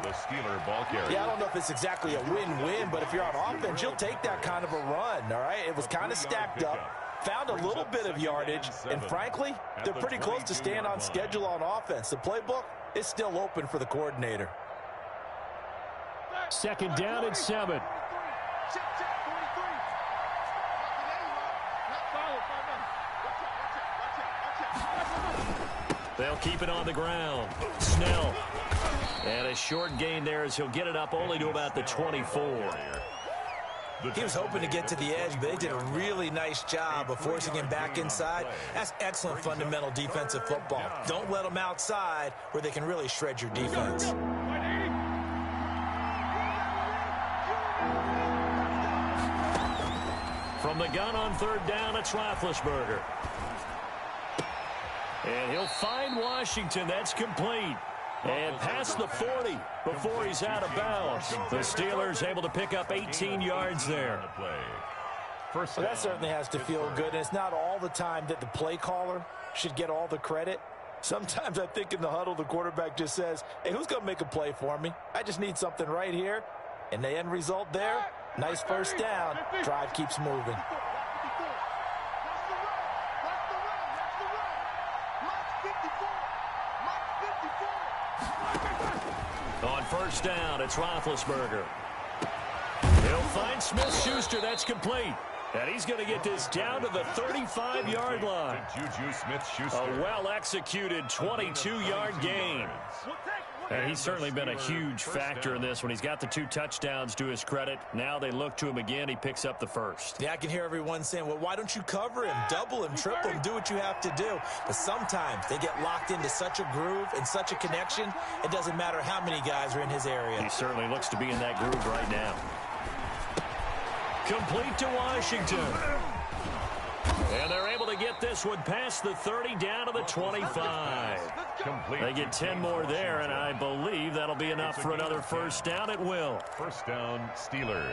The Steeler ball carrier. Yeah, I don't know if it's exactly a win-win, but if you're on offense, you'll take that kind of a run, all right? It was kind of stacked up. Found a little bit of yardage, and frankly, they're pretty close to staying on schedule on offense. The playbook is still open for the coordinator. Second down and 7. They'll keep it on the ground. Snell. And a short gain there as he'll get it up only to about the 24. He was hoping to get to the edge, but they did a really nice job of forcing him back inside. That's excellent fundamental defensive football. Don't let them outside where they can really shred your defense. From the gun on third down, it's Roethlisberger. And he'll find Washington. That's complete. And past the 40 before he's out of bounds. The Steelers able to pick up 18 yards there. Well, that certainly has to feel good. And it's not all the time that the play caller should get all the credit. Sometimes I think in the huddle, the quarterback just says, hey, who's going to make a play for me? I just need something right here. And the end result there, nice first down. Drive keeps moving. On first down, it's Roethlisberger. He'll find Smith-Schuster. That's complete. And he's going to get this down to the 35-yard line. Juju Smith-Schuster. A well-executed 22-yard gain. And he's certainly been a huge factor in this when he's got the 2 touchdowns to his credit. Now they look to him again. He picks up the first. Yeah, I can hear everyone saying, well, why don't you cover him, double him, triple him, do what you have to do. But sometimes they get locked into such a groove and such a connection, it doesn't matter how many guys are in his area. He certainly looks to be in that groove right now. Complete to Washington. And they're able to get this one past the 30 down to the 25. They get 10 more there, and I believe that'll be enough for another first down. It will. First down, Steelers.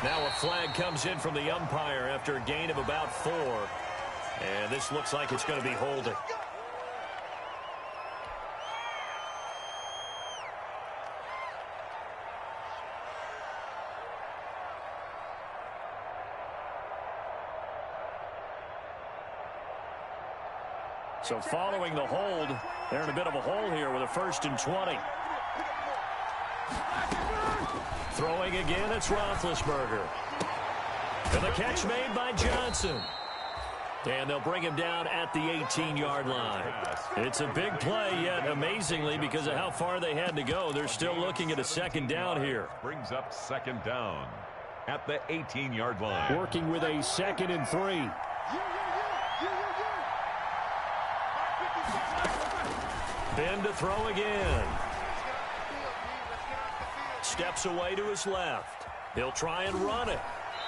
Now a flag comes in from the umpire after a gain of about 4. And this looks like it's going to be holding. So following the hold, they're in a bit of a hole here with a 1st and 20. Throwing again, it's Roethlisberger. And the catch made by Johnson. And they'll bring him down at the 18-yard line. It's a big play, yet amazingly, because of how far they had to go, they're still looking at a second down here. Brings up second down at the 18-yard line. Working with a 2nd and 3. Ben to throw again. Steps away to his left. He'll try and run it.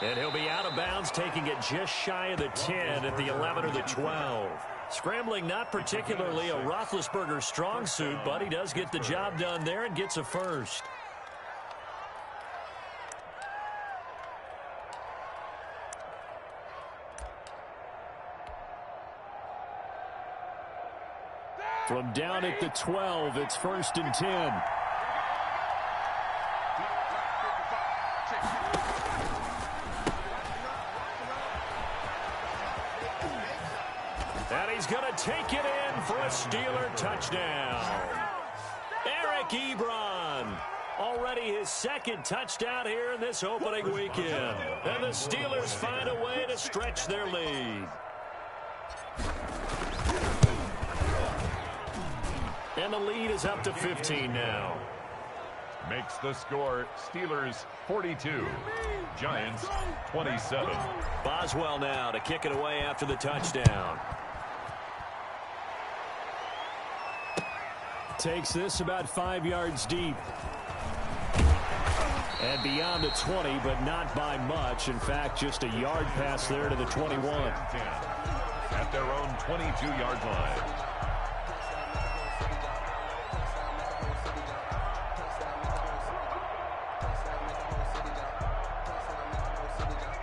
And he'll be out of bounds, taking it just shy of the 10 at the 11 or the 12. Scrambling not particularly a Roethlisberger strong suit, but he does get the job done there and gets a first. From down at the 12, it's 1st and 10. And he's going to take it in for a Steeler touchdown. Eric Ebron. Already his 2nd touchdown here in this opening weekend. And the Steelers find a way to stretch their lead. And the lead is up to 15 now. Makes the score Steelers 42, Giants 27. Boswell now to kick it away after the touchdown. takes this about 5 yards deep. And beyond the 20, but not by much. In fact, just a yard pass there to the 21. At their own 22-yard line.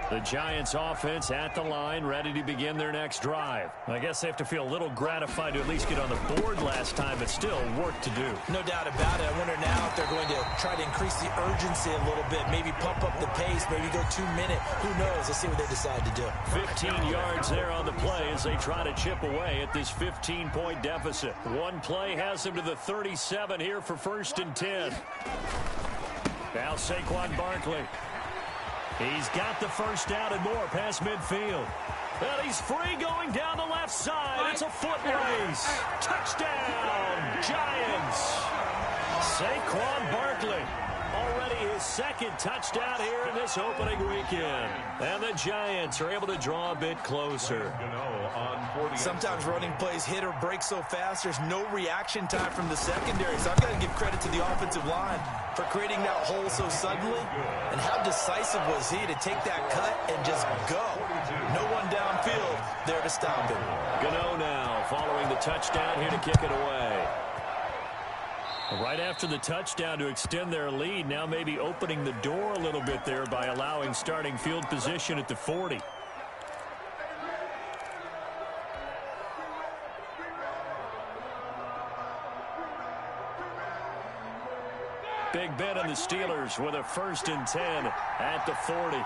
The Giants offense at the line, ready to begin their next drive. I guess they have to feel a little gratified to at least get on the board last time, but still work to do. No doubt about it. I wonder now if they're going to try to increase the urgency a little bit, maybe pump up the pace, maybe go 2 minute. Who knows? Let's see what they decide to do. 15 yards there on the play as they try to chip away at this 15-point deficit. One play has them to the 37 here for 1st and 10. Now Saquon Barkley. He's got the first down and more past midfield. And he's free going down the left side. It's a foot race. Touchdown, Giants. Saquon Barkley. Already his 2nd touchdown here in this opening weekend. And the Giants are able to draw a bit closer. Sometimes running plays hit or break so fast, there's no reaction time from the secondary. So I've got to give credit to the offensive line for creating that hole so suddenly. And how decisive was he to take that cut and just go? No one downfield there to stop him. Gano now following the touchdown here to kick it away. Right after the touchdown to extend their lead, now maybe opening the door a little bit there by allowing starting field position at the 40. Big Ben and the Steelers with a 1st and 10 at the 40.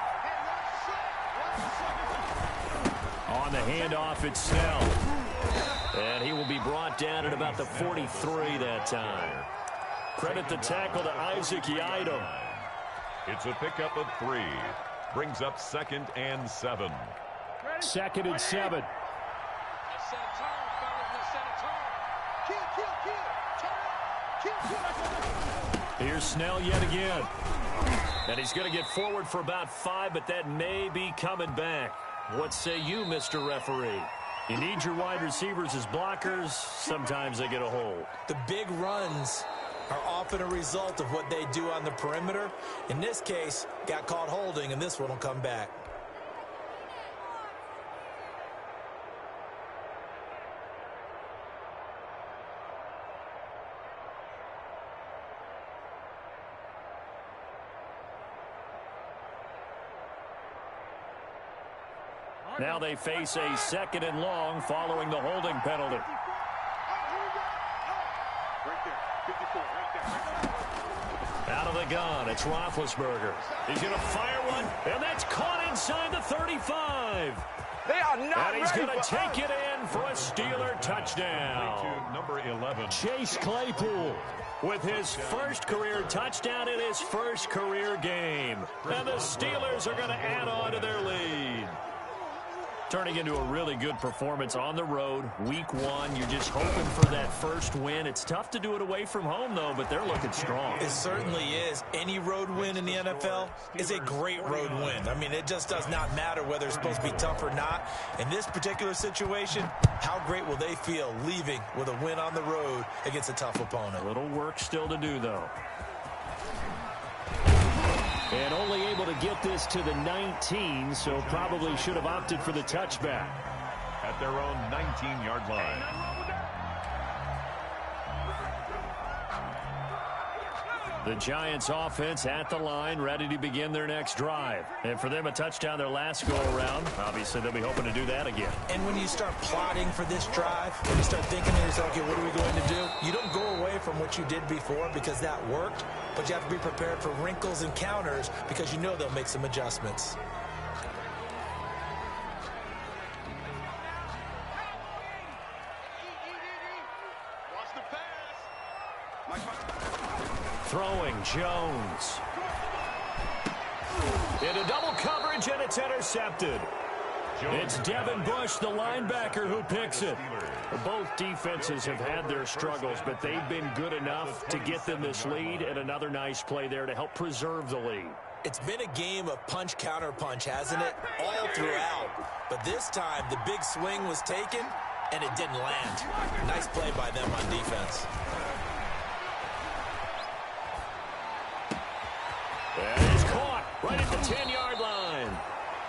On the handoff, it's Snell. And he will be brought down at about the 43 that time. Credit the tackle to Isaac Yiadom. It's a pickup of 3. Brings up 2nd and 7. 2nd and 7. Here's Snell yet again. And he's going to get forward for about 5, but that may be coming back. What say you, Mr. Referee? You need your wide receivers as blockers. Sometimes they get a hold. The big runs are often a result of what they do on the perimeter. In this case, got caught holding, and this one will come back. Now they face a 2nd and long following the holding penalty. Out of the gun, it's Roethlisberger. He's going to fire one, and that's caught inside the 35. They are not And he's ready going to for take it in for a Steeler touchdown. Number 11. Chase Claypool with his 1st career touchdown in his 1st career game. And the Steelers are going to add on to their lead. Turning into a really good performance on the road. Week 1, you're just hoping for that first win. It's tough to do it away from home, though, but they're looking strong. It certainly is. Any road win in the NFL is a great road win. I mean, it just does not matter whether it's supposed to be tough or not. In this particular situation, how great will they feel leaving with a win on the road against a tough opponent? A little work still to do, though. And only able to get this to the 19, so probably should have opted for the touchback. At their own 19-yard line. The Giants offense at the line, ready to begin their next drive. And for them, a touchdown their last go-around. Obviously, they'll be hoping to do that again. And when you start plotting for this drive, when you start thinking to yourself, okay, what are we going to do? You don't go away from what you did before because that worked, but you have to be prepared for wrinkles and counters because you know they'll make some adjustments. Throwing Jones. Into double coverage, and it's intercepted. It's Devin Bush, the linebacker, who picks it. Both defenses have had their struggles, but they've been good enough to get them this lead, and another nice play there to help preserve the lead. It's been a game of punch, counter punch, hasn't it? All throughout. But this time, the big swing was taken, and it didn't land. Nice play by them on defense. at the 10-yard line.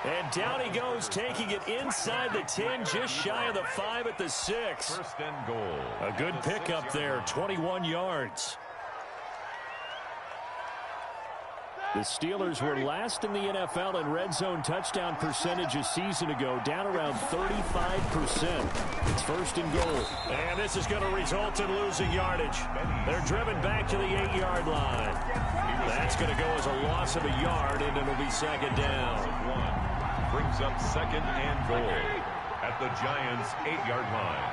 And down he goes, taking it inside the 10, just shy of the 5 at the 6. First and goal. A good pickup there, 21 yards. The Steelers were last in the NFL in red zone touchdown percentage a season ago, down around 35%. It's first and goal. And this is going to result in losing yardage. They're driven back to the 8-yard line. That's going to go as a loss of a yard, and it'll be second down. Brings up second and goal at the Giants' 8-yard line.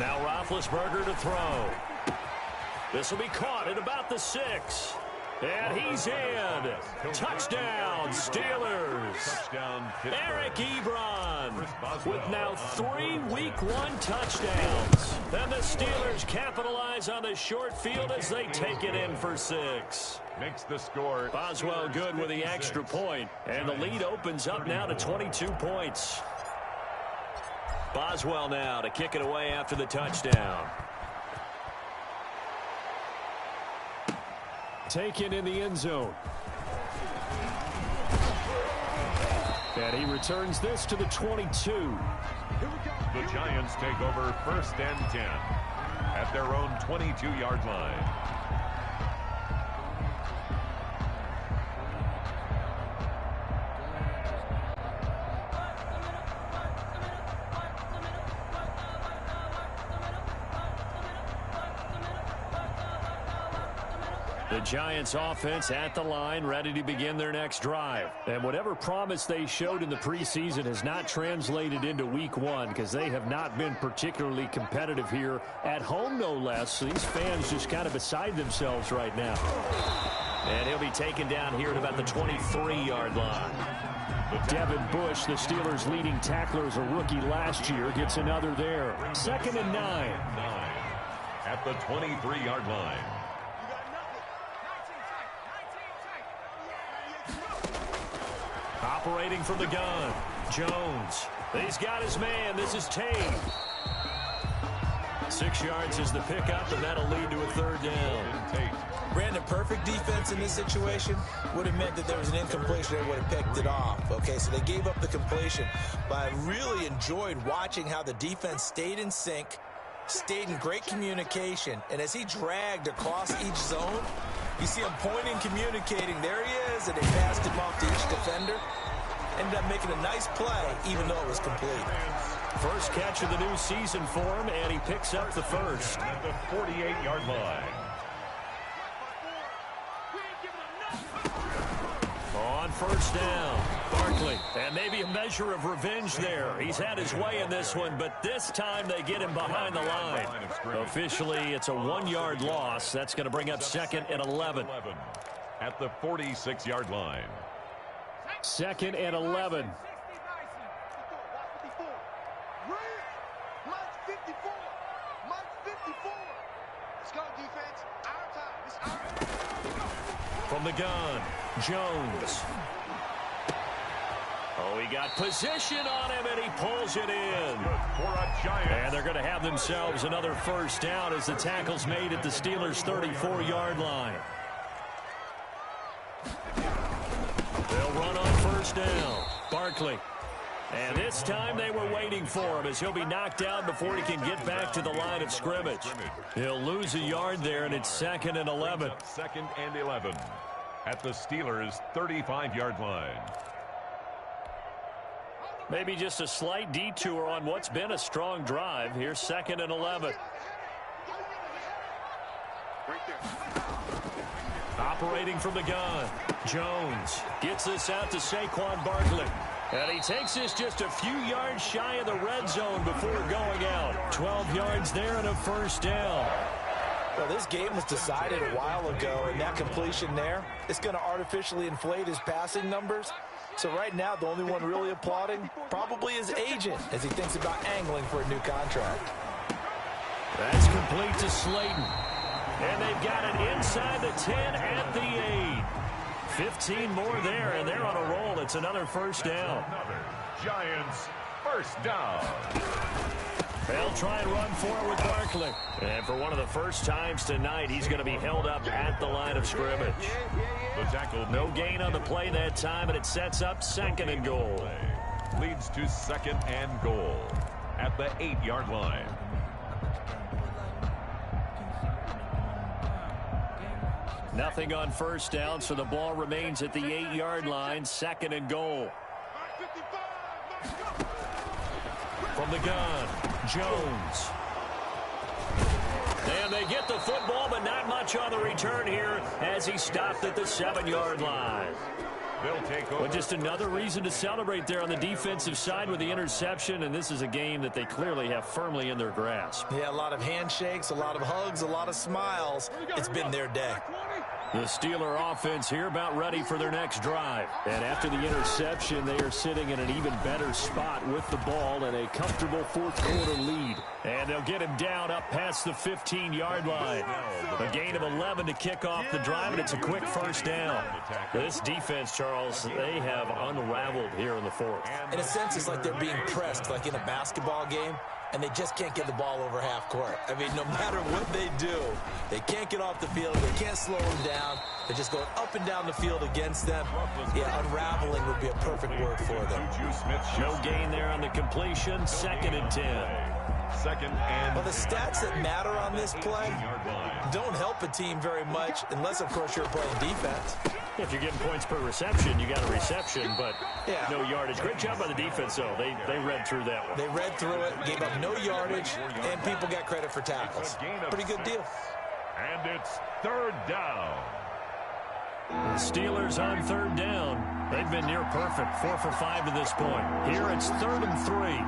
Now Roethlisberger to throw. This will be caught at about the 6. And he's in. Touchdown, Steelers. Touchdown, Eric Ebron with now 3 Week 1 touchdowns. And the Steelers capitalize on the short field as they take it in for 6. Makes the score. Boswell good with the extra point. And the lead opens up now to 22 points. Boswell now to kick it away after the touchdown. Taken in the end zone. And he returns this to the 22. The Giants take over first and 10 at their own 22-yard line. The Giants offense at the line, ready to begin their next drive. And whatever promise they showed in the preseason has not translated into week 1 because they have not been particularly competitive here at home, no less. So these fans just kind of beside themselves right now. And he'll be taken down here at about the 23-yard line. Devin Bush, the Steelers' leading tackler as a rookie last year, gets another there. Second and 9. At the 23-yard line. Operating from the gun, Jones. He's got his man. This is Tate. 6 yards is the pickup, and that'll lead to a third down. Brandon, perfect defense in this situation would have meant that there was an incompletion. They would have picked it off. Okay, so they gave up the completion. But I really enjoyed watching how the defense stayed in sync, stayed in great communication, and as he dragged across each zone, you see him pointing, communicating. There he is, and they passed him off to each defender. Ended up making a nice play, even though it was complete. First catch of the new season for him, and he picks up the first. At the 48-yard line. On first down, Barkley. And maybe a measure of revenge there. He's had his way in this one, but this time they get him behind the line. Officially, it's a 1-yard loss. That's going to bring up second and 11. At the 46-yard line. Second and 11. From the gun, Jones. Oh, he got position on him, and he pulls it in. And they're going to have themselves another first down as the tackle's made at the Steelers' 34-yard line. They'll run on first down. Barkley. And this time they were waiting for him as he'll be knocked down before he can get back to the line of scrimmage. He'll lose a yard there, and it's second and 11. Second and 11 at the Steelers' 35-yard line. Maybe just a slight detour on what's been a strong drive. Here's second and 11. Operating from the gun, Jones gets this out to Saquon Barkley. And he takes this just a few yards shy of the red zone before going out. 12 yards there and a first down. Well, this game was decided a while ago, and that completion there, it's going to artificially inflate his passing numbers. So right now, the only one really applauding probably his agent as he thinks about angling for a new contract. That's complete to Slayton. And they've got it inside the 10 at the 8. 15 more there, and they're on a roll. It's another first down. Giants first down. They'll try and run for it with Barkley. And for one of the first times tonight, he's going to be held up at the line of scrimmage. The tackle. No gain on the play that time, and it sets up 2nd and goal. Leads to 2nd and goal at the 8-yard line. Nothing on first down, so the ball remains at the 8-yard line. 2nd and goal. From the gun, Jones. And they get the football, but not much on the return here as he stopped at the 7-yard line. They'll take over. But just another reason to celebrate there on the defensive side with the interception, and this is a game that they clearly have firmly in their grasp. Yeah, a lot of handshakes, a lot of hugs, a lot of smiles. It's been their day. The Steeler offense here about ready for their next drive. And after the interception, they are sitting in an even better spot with the ball and a comfortable 4th-quarter lead. And they'll get him down up past the 15-yard line. A gain of 11 to kick off the drive, and it's a quick first down. This defense, Charles, they have unraveled here in the 4th. In a sense, it's like they're being pressed, like in a basketball game, and they just can't get the ball over half court. I mean, no matter what they do, they can't get off the field. They can't slow them down. They're just going up and down the field against them. Yeah, unraveling would be a perfect word for them. No gain there on the completion. 2nd and 10. Well, the stats that matter on this play don't help a team very much unless, of course, you're playing defense. If you're getting points per reception, you got a reception, but no yardage. Great job by the defense, though. They read through that one. They read through it, gave up no yardage, and people got credit for tackles. Pretty good deal. And it's 3rd down. The Steelers on 3rd down. They've been near perfect, 4 for 5 to this point. Here it's 3rd and 3.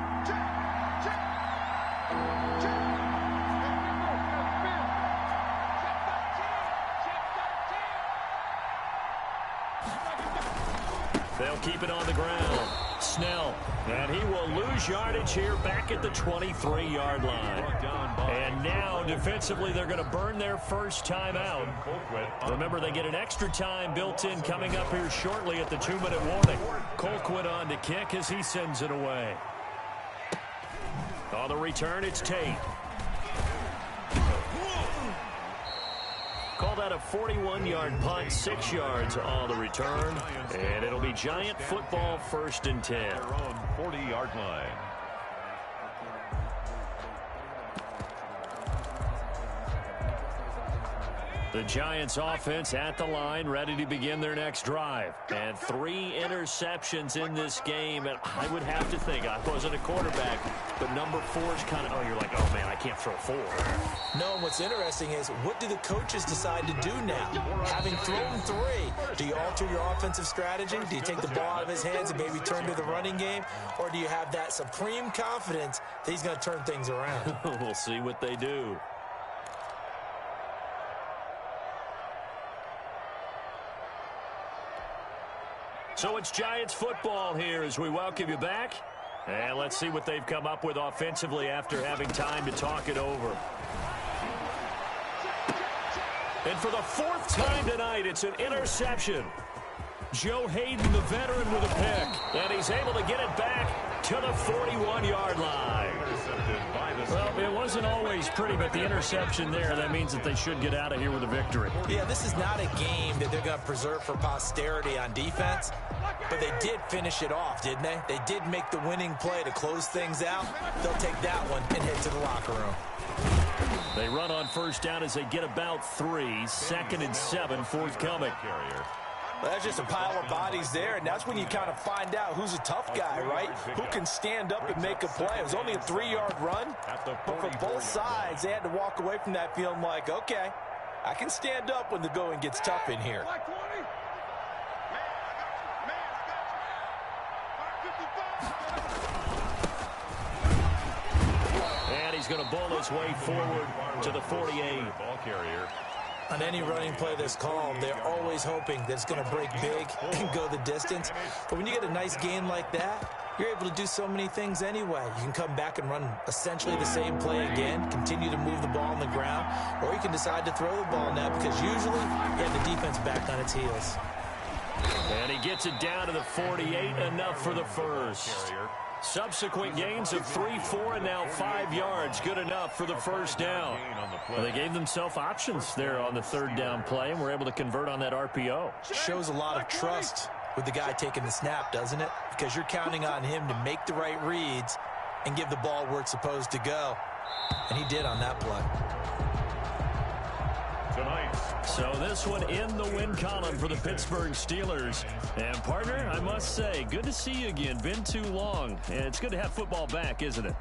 They'll keep it on the ground. Snell. And he will lose yardage here back at the 23-yard line. And now, defensively, they're going to burn their first time out. Remember, they get an extra time built in coming up here shortly at the 2-minute warning. Colquitt on to kick as he sends it away. On the return, it's Tate. Call that a 41-yard punt, 6 yards on the return. And it'll be Giant football 1st and 10. Their own 40-yard line. The Giants offense at the line, ready to begin their next drive. And 3 interceptions in this game. And I would have to think, I wasn't a quarterback, but number 4 is kind of, oh, you're like, oh, man, I can't throw 4. No, and what's interesting is, what do the coaches decide to do now? Having thrown 3, do you alter your offensive strategy? Do you take the ball out of his hands and maybe turn to the running game? Or do you have that supreme confidence that he's going to turn things around? We'll see what they do. So it's Giants football here as we welcome you back. And let's see what they've come up with offensively after having time to talk it over. And for the 4th time tonight, it's an interception. Joe Hayden, the veteran, with a pick. And he's able to get it back to the 41-yard line. Well, it wasn't always pretty, but the interception there, that means that they should get out of here with a victory. Yeah, this is not a game that they're going to preserve for posterity on defense, but they did finish it off, didn't they? They did make the winning play to close things out. They'll take that one and head to the locker room. They run on first down as they get about 3. 2nd and 7 forthcoming. Well, that's just a pile of bodies there, and that's when you kind of find out who's a tough guy, right? Who can stand up and make a play. It was only a 3-yard run, but for both sides, they had to walk away from that feeling like, okay, I can stand up when the going gets tough in here. And he's going to bowl his way forward to the 48. Ball carrier. On any running play that's called, they're always hoping that it's going to break big and go the distance. But when you get a nice gain like that, you're able to do so many things anyway. You can come back and run essentially the same play again, continue to move the ball on the ground, or you can decide to throw the ball now because usually you have the defense back on its heels. And he gets it down to the 48, enough for the first. Subsequent gains of 3, 4, and now 5 yards. Good enough for the first down. Well, they gave themselves options there on the third down play, and were able to convert on that RPO. Shows a lot of trust with the guy taking the snap, doesn't it? Because you're counting on him to make the right reads and give the ball where it's supposed to go. And he did on that play. So this one in the win column for the Pittsburgh Steelers. And, partner, I must say, good to see you again. Been too long. And it's good to have football back, isn't it?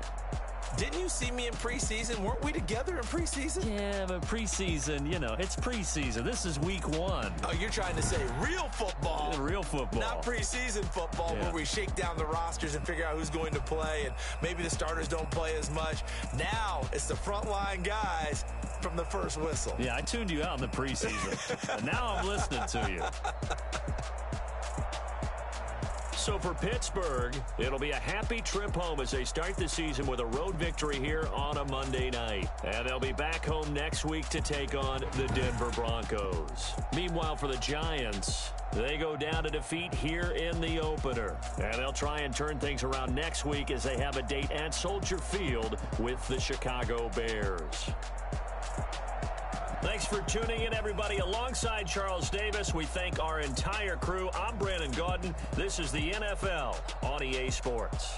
Didn't you see me in preseason? Weren't we together in preseason? Yeah, but preseason, you know, it's preseason. This is week 1. Oh, you're trying to say real football. Yeah, real football. Not preseason football where we shake down the rosters and figure out who's going to play, and maybe the starters don't play as much. Now it's the frontline guys from the first whistle. Yeah, I tuned you out in the preseason. And now I'm listening to you. So for Pittsburgh, it'll be a happy trip home as they start the season with a road victory here on a Monday night. And they'll be back home next week to take on the Denver Broncos. Meanwhile, for the Giants, they go down to defeat here in the opener. And they'll try and turn things around next week as they have a date at Soldier Field with the Chicago Bears. Thanks for tuning in, everybody. Alongside Charles Davis, we thank our entire crew. I'm Brandon Gaudin. This is the NFL on EA Sports.